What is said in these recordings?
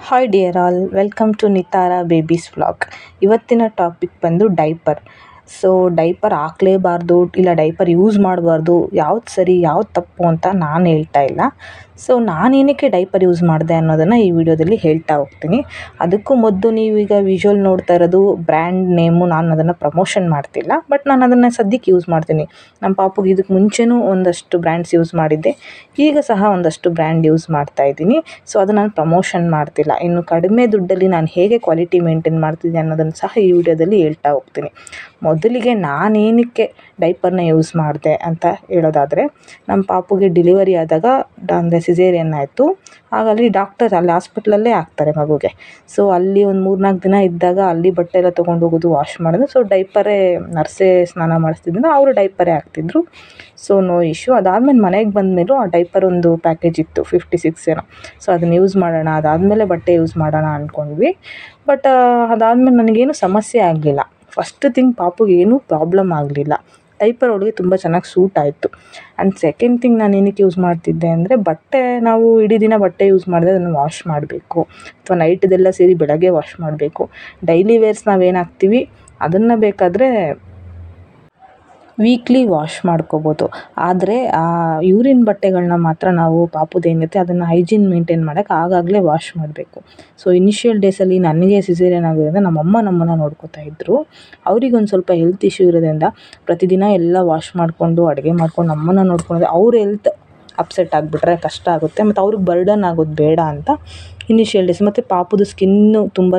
Hi dear all, welcome to Nitara babies vlog. ಇವತ್ತಿನ topic ಬಂದು diaper. So diaper ಹಾಕಲೇಬಾರ್ದು, ಇಲ್ಲ ಡೈಪರ್ ಯೂಸ್ ಮಾಡಬಾರ್ದು, ಯಾವ್ದು ಸರಿ ಯಾವ್ದು ತಪ್ಪು ಅಂತ ನಾನು ಹೇಳ್ತಾ ಇಲ್ಲ. ಸೊ ನಾನೇನಕ್ಕೆ ಡೈಪರ್ ಯೂಸ್ ಮಾಡಿದೆ ಅನ್ನೋದನ್ನು ಈ ವಿಡಿಯೋದಲ್ಲಿ ಹೇಳ್ತಾ ಹೋಗ್ತೀನಿ. ಅದಕ್ಕೂ ಮೊದಲು ನೀವೀಗ ವಿಜುವಲ್ ನೋಡ್ತಾ ಇರೋದು ಬ್ರ್ಯಾಂಡ್ ನೇಮು. ನಾನು ಅದನ್ನು ಪ್ರಮೋಷನ್ ಮಾಡ್ತಿಲ್ಲ, ಬಟ್ ನಾನು ಅದನ್ನು ಸದ್ಯಕ್ಕೆ ಯೂಸ್ ಮಾಡ್ತೀನಿ. ನಮ್ಮ ಪಾಪುಗೆ ಇದಕ್ಕೆ ಮುಂಚೆನೂ ಒಂದಷ್ಟು ಬ್ರ್ಯಾಂಡ್ಸ್ ಯೂಸ್ ಮಾಡಿದ್ದೆ, ಈಗ ಸಹ ಒಂದಷ್ಟು ಬ್ರ್ಯಾಂಡ್ ಯೂಸ್ ಮಾಡ್ತಾ ಇದ್ದೀನಿ. ಸೊ ಅದು ನಾನು ಪ್ರಮೋಷನ್ ಮಾಡ್ತಿಲ್ಲ. ಇನ್ನು ಕಡಿಮೆ ದುಡ್ಡಲ್ಲಿ ನಾನು ಹೇಗೆ ಕ್ವಾಲಿಟಿ ಮೇಂಟೈನ್ ಮಾಡ್ತಿದ್ದೆ ಅನ್ನೋದನ್ನು ಸಹ ಈ ವಿಡಿಯೋದಲ್ಲಿ ಹೇಳ್ತಾ ಹೋಗ್ತೀನಿ. ಮೊದಲಿಗೆ ನಾನೇನಕ್ಕೆ ಡೈಪರ್ನ ಯೂಸ್ ಮಾಡಿದೆ ಅಂತ ಹೇಳೋದಾದರೆ, ನಮ್ಮ ಪಾಪುಗೆ ಡೆಲಿವರಿ ಆದಾಗ ಅಂದರೆ ಸಿಸೇರಿಯನ್ ಆಯಿತು. ಹಾಗಾಗಿ ಡಾಕ್ಟರ್ ಅಲ್ಲಿ ಹಾಸ್ಪಿಟ್ಲಲ್ಲೇ ಹಾಕ್ತಾರೆ ಮಗುಗೆ. ಸೊ ಅಲ್ಲಿ ಒಂದು 3-4 ದಿನ ಇದ್ದಾಗ ಅಲ್ಲಿ ಬಟ್ಟೆ ಎಲ್ಲ ತೊಗೊಂಡು ಹೋಗೋದು, ವಾಶ್ ಮಾಡೋದು. ಸೊ ಡೈಪರೇ ನರ್ಸೇ ಸ್ನಾನ ಮಾಡಿಸ್ತಿದ್ದಿಂದ ಅವರು ಡೈಪರೇ ಹಾಕ್ತಿದ್ರು. So no issue. ಅದಾದಮೇಲೆ ಮನೆಗೆ ಬಂದಮೇಲೂ ಆ ಡೈಪರ್ ಒಂದು ಪ್ಯಾಕೇಜ್ ಇತ್ತು 56 ಏನೋ. ಸೊ ಅದನ್ನು ಯೂಸ್ ಮಾಡೋಣ, ಅದಾದಮೇಲೆ ಬಟ್ಟೆ ಯೂಸ್ ಮಾಡೋಣ ಅಂದ್ಕೊಂಡ್ವಿ. ಬಟ್ ಅದಾದಮೇಲೆ ನನಗೇನು ಸಮಸ್ಯೆ ಆಗಲಿಲ್ಲ. ಫಸ್ಟ್ ಥಿಂಗ್, ಪಾಪುಗೆ ಏನೂ ಪ್ರಾಬ್ಲಮ್ ಆಗಲಿಲ್ಲ. ಡೈಪರ್ ಅವಳಿಗೆ ತುಂಬ ಚೆನ್ನಾಗಿ ಸೂಟ್ ಆಯಿತು. ಆ್ಯಂಡ್ ಸೆಕೆಂಡ್ ಥಿಂಗ್, ನಾನು ಏನಕ್ಕೆ ಯೂಸ್ ಮಾಡ್ತಿದ್ದೆ ಅಂದರೆ, ಬಟ್ಟೆ ನಾವು ಇಡೀ ದಿನ ಬಟ್ಟೆ ಯೂಸ್ ಮಾಡಿದ್ರೆ ಅದನ್ನು ವಾಶ್ ಮಾಡಬೇಕು, ಅಥವಾ ನೈಟ್ದೆಲ್ಲ ಸೇರಿ ಬೆಳಗ್ಗೆ ವಾಶ್ ಮಾಡಬೇಕು. ಡೈಲಿ ವೇರ್ಸ್ ನಾವೇನು ಹಾಕ್ತೀವಿ ಅದನ್ನು ಬೇಕಾದರೆ ವೀಕ್ಲಿ ವಾಶ್ ಮಾಡ್ಕೋಬೋದು. ಆದರೆ ಆ ಯೂರಿನ್ ಬಟ್ಟೆಗಳನ್ನ ಮಾತ್ರ ನಾವು ಪಾಪುದೇನಿರುತ್ತೆ ಅದನ್ನು ಹೈಜೀನ್ ಮೇಂಟೈನ್ ಮಾಡೋಕ್ಕೆ ಆಗಾಗಲೇ ವಾಶ್ ಮಾಡಬೇಕು. ಸೊ ಇನಿಷಿಯಲ್ ಡೇಸಲ್ಲಿ ನನಗೆ ಸಿಸೇರಿಯನ್ ಆಗಿರೋದ್ರಿಂದ ನಮ್ಮಮ್ಮ ನಮ್ಮನ್ನು ನೋಡ್ಕೋತಾ ಇದ್ದರು. ಅವ್ರಿಗೊಂದು ಸ್ವಲ್ಪ ಹೆಲ್ತ್ ಇಶ್ಯೂ ಇರೋದ್ರಿಂದ ಪ್ರತಿದಿನ ಎಲ್ಲ ವಾಶ್ ಮಾಡಿಕೊಂಡು ಅಡುಗೆ ಮಾಡ್ಕೊಂಡು ನಮ್ಮನ್ನು ನೋಡ್ಕೊಂಡು ಅವ್ರ ಹೆಲ್ತ್ ಅಪ್ಸೆಟ್ ಆಗಿಬಿಟ್ರೆ ಕಷ್ಟ ಆಗುತ್ತೆ, ಮತ್ತು ಅವ್ರಿಗೆ ಬರ್ಡನ್ ಆಗೋದು ಬೇಡ ಅಂತ ಇನಿಷಿಯಲ್ ಡೇಸ್. ಮತ್ತು ಪಾಪುದು ಸ್ಕಿನ್ನು ತುಂಬ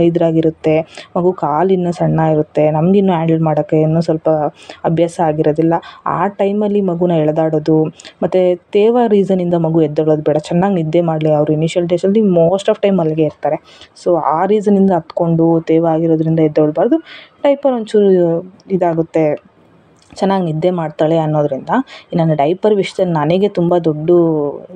ಇದ್ರಾಗಿರುತ್ತೆ, ಮಗು ಕಾಲು ಇನ್ನೂ ಸಣ್ಣ ಇರುತ್ತೆ, ನಮಗಿನ್ನೂ ಹ್ಯಾಂಡಲ್ ಮಾಡೋಕ್ಕೆ ಇನ್ನೂ ಸ್ವಲ್ಪ ಅಭ್ಯಾಸ ಆಗಿರೋದಿಲ್ಲ. ಆ ಟೈಮಲ್ಲಿ ಮಗುನ ಎಳೆದಾಡೋದು, ಮತ್ತು ತೇವ ರೀಸನಿಂದ ಮಗು ಎದ್ದೇಳೋದು ಬೇಡ, ಚೆನ್ನಾಗಿ ನಿದ್ದೆ ಮಾಡಲಿ. ಅವರು ಇನಿಷಿಯಲ್ ಡೇಸಲ್ಲಿ ಮೋಸ್ಟ್ ಆಫ್ ಟೈಮ್ ಅಲ್ಲಿಗೆ ಇರ್ತಾರೆ. ಸೊ ಆ ರೀಸನಿಂದ ಹತ್ಕೊಂಡು ತೇವ ಆಗಿರೋದ್ರಿಂದ ಎದ್ದೇಳಬಾರ್ದು. ಡೈಪರ್ ಒಂಚೂರು ಇದಾಗುತ್ತೆ, ಚೆನ್ನಾಗಿ ನಿದ್ದೆ ಮಾಡ್ತಾಳೆ ಅನ್ನೋದರಿಂದ. ನಾನು ಡೈಪರ್ ವಿಷಯದಲ್ಲಿ ನನಗೆ ತುಂಬ ದೊಡ್ಡ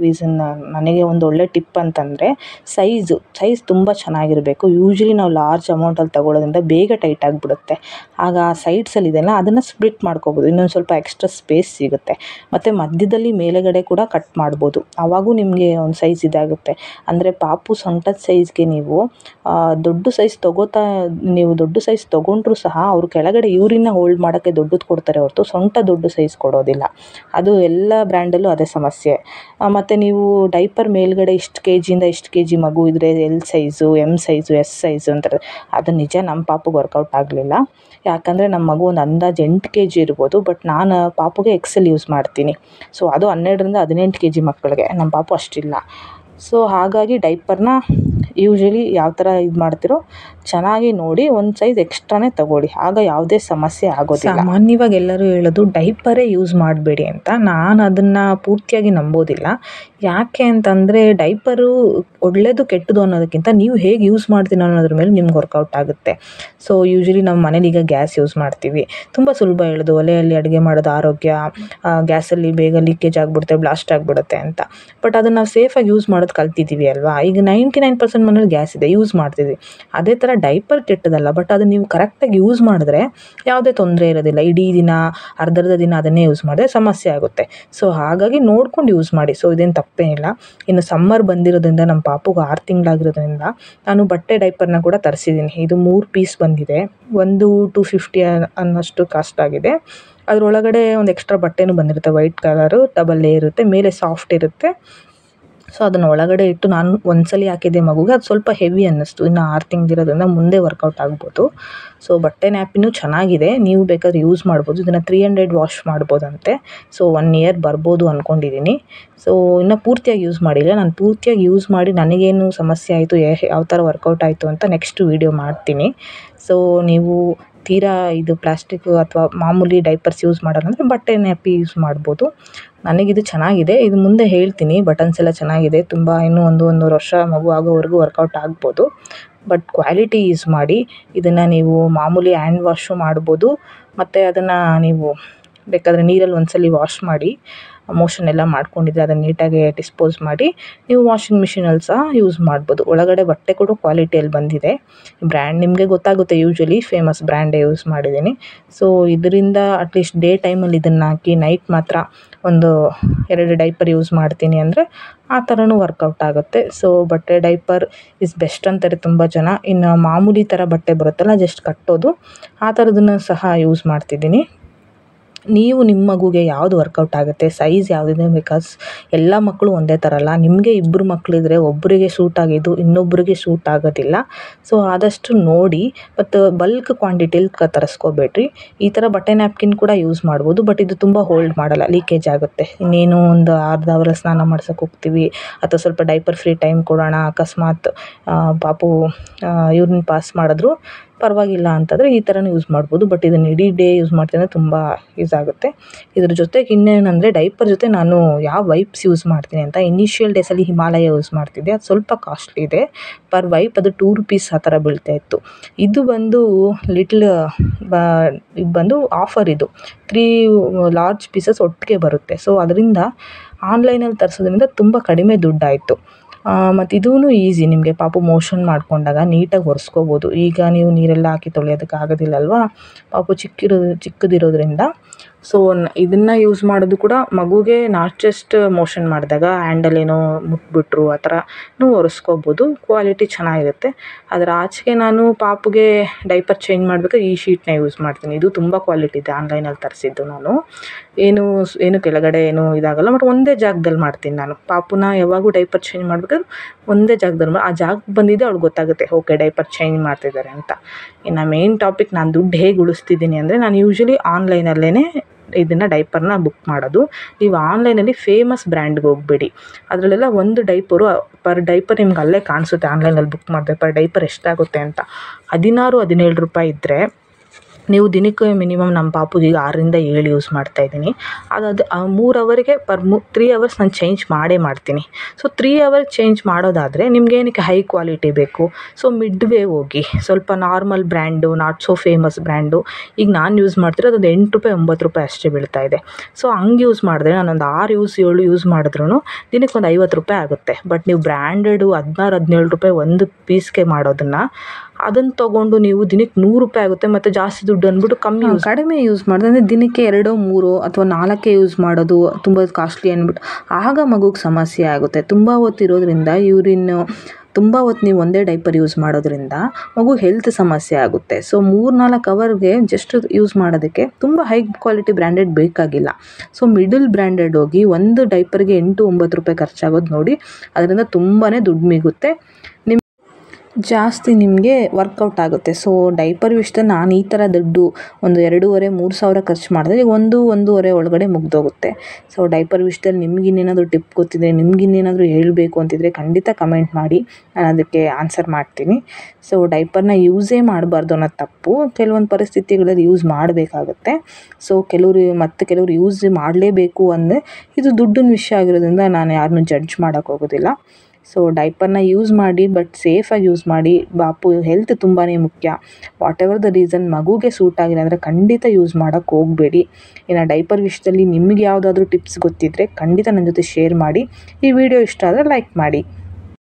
ರೀಸನ್, ನನಗೆ ಒಂದು ಒಳ್ಳೆ ಟಿಪ್ ಅಂತಂದರೆ ಸೈಜ್ ತುಂಬ ಚೆನ್ನಾಗಿರಬೇಕು. ಯೂಶ್ವಲಿ ನಾವು ಲಾರ್ಜ್ ಅಮೌಂಟಲ್ಲಿ ತೊಗೊಳ್ಳೋದ್ರಿಂದ ಬೇಗ ಟೈಟ್ ಆಗಿಬಿಡುತ್ತೆ. ಆಗ ಸೈಡ್ಸಲ್ಲಿ ಇದೆಲ್ಲ ಅದನ್ನು ಸ್ಪ್ಲಿಟ್ ಮಾಡ್ಕೋಬೋದು, ಇನ್ನೊಂದು ಸ್ವಲ್ಪ ಎಕ್ಸ್ಟ್ರಾ ಸ್ಪೇಸ್ ಸಿಗುತ್ತೆ. ಮತ್ತು ಮಧ್ಯದಲ್ಲಿ ಮೇಲೆಗಡೆ ಕೂಡ ಕಟ್ ಮಾಡ್ಬೋದು, ಆವಾಗೂ ನಿಮಗೆ ಒಂದು ಸೈಜ್ ಇದಾಗುತ್ತೆ. ಅಂದರೆ ಪಾಪು ಸೊಂಟದ ಸೈಜ್ಗೆ ನೀವು ದೊಡ್ಡ ಸೈಜ್ ದೊಡ್ಡ ಸೈಜ್ ತೊಗೊಂಡ್ರೂ ಸಹ ಅವರು ಕೆಳಗಡೆ ಯೂರಿನ್ನ ಹೋಲ್ಡ್ ಮಾಡೋಕ್ಕೆ ದೊಡ್ಡದು ಕೊಡ್ತಾರೆ ಹೊರತು ಸೊಂಟ ದೊಡ್ಡ ಸೈಜ್ ಕೊಡೋದಿಲ್ಲ. ಅದು ಎಲ್ಲ ಬ್ರ್ಯಾಂಡಲ್ಲೂ ಅದೇ ಸಮಸ್ಯೆ. ಮತ್ತು ನೀವು ಡೈಪರ್ ಮೇಲ್ಗಡೆ ಇಷ್ಟು kg ಇಂದ ಇಷ್ಟು kg ಮಗು ಇದ್ದರೆ L size, M size, S size ಅಂತಾರೆ. ಅದು ನಿಜ ನಮ್ಮ ಪಾಪುಗೆ ವರ್ಕೌಟ್ ಆಗಲಿಲ್ಲ. ಯಾಕಂದರೆ ನಮ್ಮ ಮಗು ಒಂದು ಅಂದಾಜು 8 kg ಇರ್ಬೋದು, ಬಟ್ ನಾನು ಪಾಪುಗೆ ಎಕ್ಸೆಲ್ ಯೂಸ್ ಮಾಡ್ತೀನಿ. ಸೊ ಅದು 12ರಿಂದ 18 kg ಮಕ್ಕಳಿಗೆ, ನಮ್ಮ ಪಾಪು ಅಷ್ಟಿಲ್ಲ. ಸೊ ಹಾಗಾಗಿ ಡೈಪರ್ನ ಯೂಶ್ವಲಿ ಯಾವ ಥರ ಇದು ಮಾಡ್ತಿರೋ ಚೆನ್ನಾಗಿ ನೋಡಿ ಒಂದು ಸೈಜ್ ಎಕ್ಸ್ಟ್ರಾನೇ ತಗೊಳ್ಳಿ, ಆಗ ಯಾವುದೇ ಸಮಸ್ಯೆ ಆಗೋದಿಲ್ಲ. ಸಾಮಾನ್ಯವಾಗಿ ಎಲ್ಲರೂ ಹೇಳೋದು ಡೈಪರೇ ಯೂಸ್ ಮಾಡಬೇಡಿ ಅಂತ. ನಾನು ಅದನ್ನು ಪೂರ್ತಿಯಾಗಿ ನಂಬೋದಿಲ್ಲ. ಯಾಕೆ ಅಂತಂದರೆ ಡೈಪರು ಒಳ್ಳೆಯದು ಕೆಟ್ಟದು ಅನ್ನೋದಕ್ಕಿಂತ ನೀವು ಹೇಗೆ ಯೂಸ್ ಮಾಡ್ತೀನಿ ಅನ್ನೋದ್ರ ಮೇಲೆ ನಿಮ್ಗೆ ವರ್ಕೌಟ್ ಆಗುತ್ತೆ. ಸೊ ಯೂಶ್ವಲಿ ನಮ್ಮ ಮನೇಲಿ ಈಗ ಗ್ಯಾಸ್ ಯೂಸ್ ಮಾಡ್ತೀವಿ, ತುಂಬ ಸುಲಭ ಹೇಳೋದು, ಒಲೆಯಲ್ಲಿ ಅಡುಗೆ ಮಾಡೋದು ಆರೋಗ್ಯ, ಗ್ಯಾಸಲ್ಲಿ ಬೇಗ ಲೀಕೇಜ್ ಆಗಿಬಿಡುತ್ತೆ, ಬ್ಲಾಸ್ಟ್ ಆಗಿಬಿಡುತ್ತೆ ಅಂತ. ಬಟ್ ಅದನ್ನು ನಾವು ಸೇಫಾಗಿ ಯೂಸ್ ಮಾಡೋದು ಕಲ್ತಿದ್ದೀವಿ ಅಲ್ವಾ. ಈಗ 99% ಮನೇಲಿ ಗ್ಯಾಸ್ ಇದೆ, ಯೂಸ್ ಮಾಡ್ತೀವಿ. ಅದೇ ಥರ ಡೈಪರ್ ಕೆಟ್ಟದಲ್ಲ, ಬಟ್ ಅದನ್ನು ನೀವು ಕರೆಕ್ಟಾಗಿ ಯೂಸ್ ಮಾಡಿದ್ರೆ ಯಾವುದೇ ತೊಂದರೆ ಇರೋದಿಲ್ಲ. ಇಡೀ ದಿನ ಅರ್ಧ ದಿನ ಅದನ್ನೇ ಯೂಸ್ ಮಾಡಿದ್ರೆ ಸಮಸ್ಯೆ ಆಗುತ್ತೆ. ಸೊ ಹಾಗಾಗಿ ನೋಡ್ಕೊಂಡು ಯೂಸ್ ಮಾಡಿ. ಸೊ ಇದೇನು ತಪ್ಪೇನಿಲ್ಲ. ಇನ್ನು ಸಮ್ಮರ್ ಬಂದಿರೋದ್ರಿಂದ ನಮ್ಮ ಪಾಪುಗೆ 6 ತಿಂಗಳಾಗಿರೋದ್ರಿಂದ ನಾನು ಬಟ್ಟೆ ಡೈಪರ್ನ ಕೂಡ ತರಿಸಿದ್ದೀನಿ. ಇದು 3 ಪೀಸ್ ಬಂದಿದೆ, ಒಂದು 250 ಅನ್ನೋಷ್ಟು ಕಾಸ್ಟ್ ಆಗಿದೆ. ಅದರೊಳಗಡೆ ಒಂದು ಎಕ್ಸ್ಟ್ರಾ ಬಟ್ಟೆನೂ ಬಂದಿರುತ್ತೆ, ವೈಟ್ ಕಲರು, ಡಬಲ್ ಲೇಯರ್ ಇರುತ್ತೆ, ಮೇಲೆ ಸಾಫ್ಟ್ ಇರುತ್ತೆ. ಸೊ ಅದನ್ನು ಒಳಗಡೆ ಇಟ್ಟು ನಾನು ಒಂದ್ಸಲಿ ಹಾಕಿದ್ದೆ ಮಗುಗೆ, ಅದು ಸ್ವಲ್ಪ ಹೆವಿ ಅನ್ನಿಸ್ತು. ಇನ್ನು 6 ತಿಂಗಳಿರೋದ್ರಿಂದ ಮುಂದೆ ವರ್ಕೌಟ್ ಆಗ್ಬೋದು. ಸೊ ಬಟ್ಟೆ ನ್ಯಾಪಿನೂ ಚೆನ್ನಾಗಿದೆ, ನೀವು ಬೇಕಾದ್ರೆ ಯೂಸ್ ಮಾಡ್ಬೋದು. ಇದನ್ನು 300 ವಾಶ್ ಮಾಡ್ಬೋದಂತೆ. ಸೊ 1 ಇಯರ್ ಬರ್ಬೋದು ಅಂದ್ಕೊಂಡಿದ್ದೀನಿ. ಸೊ ಇನ್ನು ಪೂರ್ತಿಯಾಗಿ ಯೂಸ್ ಮಾಡಿಲ್ಲ. ನಾನು ಪೂರ್ತಿಯಾಗಿ ಯೂಸ್ ಮಾಡಿ ನನಗೇನು ಸಮಸ್ಯೆ ಆಯಿತು, ಯಾವ ಥರ ವರ್ಕೌಟ್ ಆಯಿತು ಅಂತ ನೆಕ್ಸ್ಟ್ ವೀಡಿಯೋ ಮಾಡ್ತೀನಿ. ಸೊ ನೀವು ತೀರಾ ಇದು ಪ್ಲಾಸ್ಟಿಕ್ ಅಥವಾ ಮಾಮೂಲಿ ಡೈಪರ್ಸ್ ಯೂಸ್ ಮಾಡೋದಂದರೆ ಬಟ್ಟೆ ನ್ಯಾಪಿ ಯೂಸ್ ಮಾಡ್ಬೋದು. ನನಗಿದು ಚೆನ್ನಾಗಿದೆ. ಇದು ಮುಂದೆ ಹೇಳ್ತೀನಿ, ಬಟನ್ಸ್ ಎಲ್ಲ ಚೆನ್ನಾಗಿದೆ, ತುಂಬ ಇನ್ನೂ 1-1.5 ವರ್ಷ ಮಗು ಆಗೋವರೆಗೂ ವರ್ಕೌಟ್ ಆಗ್ಬೋದು. ಬಟ್ ಕ್ವಾಲಿಟಿ ಯೂಸ್ ಮಾಡಿ. ಇದನ್ನು ನೀವು ಮಾಮೂಲಿ ಹ್ಯಾಂಡ್ ವಾಶು ಮಾಡ್ಬೋದು, ಮತ್ತು ಅದನ್ನು ನೀವು ಬೇಕಾದರೆ ನೀರಲ್ಲಿ ಒಂದ್ಸಲಿ ವಾಶ್ ಮಾಡಿ, ಮೋಷನ್ ಎಲ್ಲ ಮಾಡ್ಕೊಂಡಿದ್ರೆ ಅದನ್ನು ನೀಟಾಗಿ ಡಿಸ್ಪೋಸ್ ಮಾಡಿ ನೀವು ವಾಷಿಂಗ್ ಮಿಷಿನಲ್ಲಿ ಸಹ ಯೂಸ್ ಮಾಡ್ಬೋದು. ಒಳಗಡೆ ಬಟ್ಟೆ ಕೂಡ ಕ್ವಾಲಿಟಿಯಲ್ಲಿ ಬಂದಿದೆ. ಬ್ರ್ಯಾಂಡ್ ನಿಮಗೆ ಗೊತ್ತಾಗುತ್ತೆ, ಯೂಶ್ವಲಿ ಫೇಮಸ್ ಬ್ರ್ಯಾಂಡೇ ಯೂಸ್ ಮಾಡಿದ್ದೀನಿ. ಸೊ ಇದರಿಂದ ಅಟ್ಲೀಸ್ಟ್ ಡೇ ಟೈಮಲ್ಲಿ ಇದನ್ನು ಹಾಕಿ ನೈಟ್ ಮಾತ್ರ ಒಂದು 2 ಡೈಪರ್ ಯೂಸ್ ಮಾಡ್ತೀನಿ ಅಂದರೆ ಆ ಥರನೂ ವರ್ಕೌಟ್ ಆಗುತ್ತೆ. ಸೊ ಬಟ್ಟೆ ಡೈಪರ್ ಇಸ್ ಬೆಸ್ಟ್ ಅಂತಾರೆ ತುಂಬ ಜನ. ಇನ್ನು ಮಾಮೂಲಿ ಥರ ಬಟ್ಟೆ ಬರುತ್ತಲ್ಲ ಜಸ್ಟ್ ಕಟ್ಟೋದು, ಆ ಥರದನ್ನು ಸಹ ಯೂಸ್ ಮಾಡ್ತಿದ್ದೀನಿ. ನೀವು ನಿಮ್ಮ ಮಗುಗೆ ಯಾವುದು ವರ್ಕೌಟ್ ಆಗುತ್ತೆ, ಸೈಜ್ ಯಾವುದಿದೆ, ಬಿಕಾಸ್ ಎಲ್ಲ ಮಕ್ಕಳು ಒಂದೇ ಥರ ಅಲ್ಲ. ನಿಮಗೆ 2 ಮಕ್ಕಳಿದ್ರೆ ಒಬ್ಬರಿಗೆ ಸೂಟ್ ಆಗಿದ್ದು ಇನ್ನೊಬ್ಬರಿಗೆ ಸೂಟ್ ಆಗೋದಿಲ್ಲ. ಸೊ ಆದಷ್ಟು ನೋಡಿ, ಮತ್ತು ಬಲ್ಕ್ ಕ್ವಾಂಟಿಟಿಲಿ ತರಿಸ್ಕೋಬೇಡ್ರಿ. ಈ ಥರ ಬಟ್ಟೆ ನ್ಯಾಪ್ಕಿನ್ ಕೂಡ ಯೂಸ್ ಮಾಡ್ಬೋದು, ಬಟ್ ಇದು ತುಂಬ ಹೋಲ್ಡ್ ಮಾಡಲ್ಲ, ಲೀಕೇಜ್ ಆಗುತ್ತೆ. ಇನ್ನೇನು ಒಂದು ಅರ್ಧ ಅವರ್ ಸ್ನಾನ ಮಾಡ್ಸೋಕೆ ಹೋಗ್ತೀವಿ ಅಥವಾ ಸ್ವಲ್ಪ ಡೈಪರ್ ಫ್ರೀ ಟೈಮ್ ಕೊಡೋಣ, ಅಕಸ್ಮಾತ್ ಪಾಪು ಯೂರಿನ್ ಪಾಸ್ ಮಾಡಿದ್ರು ಪರವಾಗಿಲ್ಲ ಅಂತಂದರೆ ಈ ಥರನೂ ಯೂಸ್ ಮಾಡ್ಬೋದು. ಬಟ್ ಇದನ್ನು ಇಡೀ ಡೇ ಯೂಸ್ ಮಾಡ್ತೀನಿ ತುಂಬ ಯೂಸ್ ಆಗುತ್ತೆ. ಇದ್ರ ಜೊತೆಗೆ ಇನ್ನೇನಂದರೆ ಡೈಪರ್ ಜೊತೆ ನಾನು ಯಾವ ವೈಪ್ಸ್ ಯೂಸ್ ಮಾಡ್ತೀನಿ ಅಂತ, ಇನಿಷಿಯಲ್ ಡೇಸಲ್ಲಿ ಹಿಮಾಲಯ ಯೂಸ್ ಮಾಡ್ತಿದ್ದೆ. ಅದು ಸ್ವಲ್ಪ ಕಾಸ್ಟ್ಲಿ ಇದೆ, ಪರ್ ವೈಪ್ ಅದು 2 ರೂಪೀಸ್ ಆ ಥರ ಬೀಳ್ತಾ ಇತ್ತು. ಇದು ಬಂದು ಇದು ಬಂದು ಆಫರ್, ಇದು 3 ಲಾರ್ಜ್ ಪೀಸಸ್ ಒಟ್ಟಿಗೆ ಬರುತ್ತೆ. ಸೊ ಅದರಿಂದ ಆನ್ಲೈನಲ್ಲಿ ತರಿಸೋದ್ರಿಂದ ತುಂಬ ಕಡಿಮೆ ದುಡ್ಡಾಯಿತು. ಮತ್ತು ಇದೂ ಈಸಿ, ನಿಮಗೆ ಪಾಪು ಮೋಷನ್ ಮಾಡ್ಕೊಂಡಾಗ ನೀಟಾಗಿ ಒರೆಸ್ಕೋಬೋದು. ಈಗ ನೀವು ನೀರೆಲ್ಲ ಹಾಕಿ ತೊಳೆಯೋದಕ್ಕೆ ಆಗೋದಿಲ್ಲ ಅಲ್ವಾ, ಪಾಪು ಚಿಕ್ಕದಿರೋದ್ರಿಂದ. ಸೊ ಇದನ್ನು ಯೂಸ್ ಮಾಡೋದು ಕೂಡ ಮಗುಗೆ ನಾಟ್ ಜಸ್ಟ್ ಮೋಷನ್ ಮಾಡಿದಾಗ ಹ್ಯಾಂಡಲ್ ಏನೋ ಮುಟ್ಬಿಟ್ರು ಆ ಥರನೂ ಒರೆಸ್ಕೋಬೋದು, ಕ್ವಾಲಿಟಿ ಚೆನ್ನಾಗಿರುತ್ತೆ. ಅದರ ಆಚೆಗೆ ನಾನು ಪಾಪುಗೆ ಡೈಪರ್ ಚೇಂಜ್ ಮಾಡಬೇಕಾದ್ರೆ ಈ ಶೀಟ್ನ ಯೂಸ್ ಮಾಡ್ತೀನಿ. ಇದು ತುಂಬ ಕ್ವಾಲಿಟಿ ಇದೆ, ಆನ್ಲೈನಲ್ಲಿ ತರಿಸಿದ್ದು ನಾನು. ಏನು ಕೆಳಗಡೆ ಏನೂ ಇದಾಗಲ್ಲ, ಬಟ್ ಒಂದೇ ಜಾಗದಲ್ಲಿ ಮಾಡ್ತೀನಿ ನಾನು. ಪಾಪುನ ಯಾವಾಗೂ ಡೈಪರ್ ಚೇಂಜ್ ಮಾಡಬೇಕಾದ್ರೆ ಒಂದೇ ಜಾಗದಲ್ಲಿ ಆ ಜಾಗಕ್ಕೆ ಬಂದಿದ್ದೆ ಅವ್ಳಿಗೆ ಗೊತ್ತಾಗುತ್ತೆ, ಓಕೆ ಡೈಪರ್ ಚೇಂಜ್ ಮಾಡ್ತಿದ್ದಾರೆ ಅಂತ. ಇನ್ನು ಮೇನ್ ಟಾಪಿಕ್, ನಾನು ದುಡ್ಡು ಹೇಗೆ ಉಳಿಸ್ತಿದ್ದೀನಿ ಅಂದರೆ, ನಾನು ಯೂಶ್ವಲಿ ಆನ್ಲೈನಲ್ಲೇ ಇದನ್ನು ಡೈಪರ್ನ ಬುಕ್ ಮಾಡೋದು. ನೀವು ಆನ್ಲೈನಲ್ಲಿ ಫೇಮಸ್ ಬ್ರ್ಯಾಂಡ್ಗೆ ಹೋಗಬೇಡಿ, ಅದರಲ್ಲೆಲ್ಲ ಒಂದು ಪರ್ ಡೈಪರ್ ನಿಮ್ಗೆ ಅಲ್ಲೇ ಕಾಣಿಸುತ್ತೆ. ಆನ್ಲೈನಲ್ಲಿ ಬುಕ್ ಮಾಡಿದೆ ಪರ್ ಡೈಪರ್ ಎಷ್ಟಾಗುತ್ತೆ ಅಂತ 16-17 ರೂಪಾಯಿ ಇದ್ದರೆ, ನೀವು ದಿನಕ್ಕೆ ಮಿನಿಮಮ್ ನಮ್ಮ ಪಾಪುಗೆ ಈಗ 6-7 ಯೂಸ್ ಮಾಡ್ತಾಯಿದ್ದೀನಿ. ಅದು 3 ಅವರಿಗೆ 3 ಅವರ್ಸ್ ನಾನು ಚೇಂಜ್ ಮಾಡ್ತೀನಿ. ಸೊ 3 ಅವರ್ ಚೇಂಜ್ ಮಾಡೋದಾದರೆ ನಿಮಗೇನಕ್ಕೆ ಹೈ ಕ್ವಾಲಿಟಿ ಬೇಕು, ಸೊ ಮಿಡ್ವೇ ಹೋಗಿ, ಸ್ವಲ್ಪ normal brand, not so famous brand. ಈಗ ನಾನು ಯೂಸ್ ಮಾಡ್ತಿರೋದು ಅದು 8 ರೂಪಾಯಿ 9 ರೂಪಾಯಿ ಅಷ್ಟೇ ಬೀಳ್ತಾ ಇದೆ. ಸೊ ಹಂಗೆ ಯೂಸ್ ಮಾಡಿದ್ರೆ ನಾನೊಂದು 6-7 ಯೂಸ್ ಮಾಡಿದ್ರೂ ದಿನಕ್ಕೆ ಒಂದು 50 ರೂಪಾಯಿ ಆಗುತ್ತೆ. ಬಟ್ ನೀವು ಬ್ರ್ಯಾಂಡೆಡು 16-17 ರೂಪಾಯಿ ಒಂದು ಪೀಸ್ಗೆ ಮಾಡೋದನ್ನು, ಅದನ್ನು ತೊಗೊಂಡು ನೀವು ದಿನಕ್ಕೆ 100 ರೂಪಾಯಿ ಆಗುತ್ತೆ. ಮತ್ತು ಜಾಸ್ತಿ ದುಡ್ಡು ಅಂದ್ಬಿಟ್ಟು ಕಡಿಮೆ ಯೂಸ್ ಮಾಡಿದ್ರೆ, ಅಂದರೆ ದಿನಕ್ಕೆ 2-3 ಅಥವಾ 4 ಯೂಸ್ ಮಾಡೋದು ತುಂಬ ಕಾಸ್ಟ್ಲಿ ಅಂದ್ಬಿಟ್ಟು ಆಗ ಮಗುಗೆ ಸಮಸ್ಯೆ ಆಗುತ್ತೆ. ತುಂಬ ಹೊತ್ತಿರೋದ್ರಿಂದ ತುಂಬ ಹೊತ್ತು ನೀವು ಒಂದೇ ಡೈಪರ್ ಯೂಸ್ ಮಾಡೋದ್ರಿಂದ ಮಗು ಹೆಲ್ತ್ ಸಮಸ್ಯೆ ಆಗುತ್ತೆ. ಸೊ 3-4 ಅವರ್ಗೆ ಜಸ್ಟ್ ಯೂಸ್ ಮಾಡೋದಕ್ಕೆ ತುಂಬ ಹೈ ಕ್ವಾಲಿಟಿ ಬ್ರ್ಯಾಂಡೆಡ್ ಬೇಕಾಗಿಲ್ಲ. ಸೊ ಮಿಡಲ್ ಬ್ರ್ಯಾಂಡೆಡ್ ಹೋಗಿ ಒಂದು ಡೈಪರ್ಗೆ 8-9 ರೂಪಾಯಿ ಖರ್ಚಾಗೋದು ನೋಡಿ, ಅದರಿಂದ ತುಂಬಾ ದುಡ್ಡು ಮಿಗುತ್ತೆ, ಜಾಸ್ತಿ ನಿಮಗೆ ವರ್ಕೌಟ್ ಆಗುತ್ತೆ. ಸೊ ಡೈಪರ್ ವಿಷಯದಲ್ಲಿ ನಾನು ಈ ಥರ ದುಡ್ಡು ಒಂದು 2,500-3 ಸಾವಿರ ಖರ್ಚು ಮಾಡಿದ್ರೆ ಈಗ 1-1.5 ಒಳಗಡೆ ಮುಗ್ದೋಗುತ್ತೆ. ಸೊ ಡೈಪರ್ ವಿಷಯದಲ್ಲಿ ನಿಮ್ಗಿನ್ನೇನಾದರೂ ಟಿಪ್ ಗೊತ್ತಿದ್ರೆ, ನಿಮ್ಗಿನ್ನೇನಾದರೂ ಹೇಳಬೇಕು ಅಂತಿದ್ರೆ ಖಂಡಿತ ಕಮೆಂಟ್ ಮಾಡಿ, ನಾನು ಅದಕ್ಕೆ ಆನ್ಸರ್ ಮಾಡ್ತೀನಿ. ಸೊ ಡೈಪರ್ನ ಯೂಸೇ ಮಾಡಬಾರ್ದು ಅನ್ನೋದು ತಪ್ಪು, ಕೆಲವೊಂದು ಪರಿಸ್ಥಿತಿಗಳಲ್ಲಿ ಯೂಸ್ ಮಾಡಬೇಕಾಗುತ್ತೆ. ಸೊ ಕೆಲವರು ಯೂಸ್ ಮಾಡಲೇಬೇಕು ಅಂದರೆ ಇದು ದುಡ್ಡಿನ ವಿಷಯ ಆಗಿರೋದ್ರಿಂದ ನಾನು ಯಾರನ್ನೂ ಜಡ್ಜ್ ಮಾಡೋಕ್ಕೆ ಹೋಗೋದಿಲ್ಲ. ಸೊ ಡೈಪರ್ನ ಯೂಸ್ ಮಾಡಿ, ಬಟ್ ಸೇಫಾಗಿ ಯೂಸ್ ಮಾಡಿ. ಪಾಪು ಹೆಲ್ತ್ ತುಂಬಾ ಮುಖ್ಯ. ವಾಟ್ ಎವರ್ ದ ರೀಸನ್ ಮಗುಗೆ ಸೂಟ್ ಆಗಿಲ್ಲ ಅಂದರೆ ಖಂಡಿತ ಯೂಸ್ ಮಾಡೋಕ್ಕೆ ಹೋಗಬೇಡಿ. ಇನ್ನು ಡೈಪರ್ ವಿಷಯದಲ್ಲಿ ನಿಮಗೆ ಯಾವುದಾದ್ರೂ ಟಿಪ್ಸ್ ಗೊತ್ತಿದ್ದರೆ ಖಂಡಿತ ನನ್ನ ಜೊತೆ ಶೇರ್ ಮಾಡಿ. ಈ ವಿಡಿಯೋ ಇಷ್ಟ ಆದರೆ ಲೈಕ್ ಮಾಡಿ.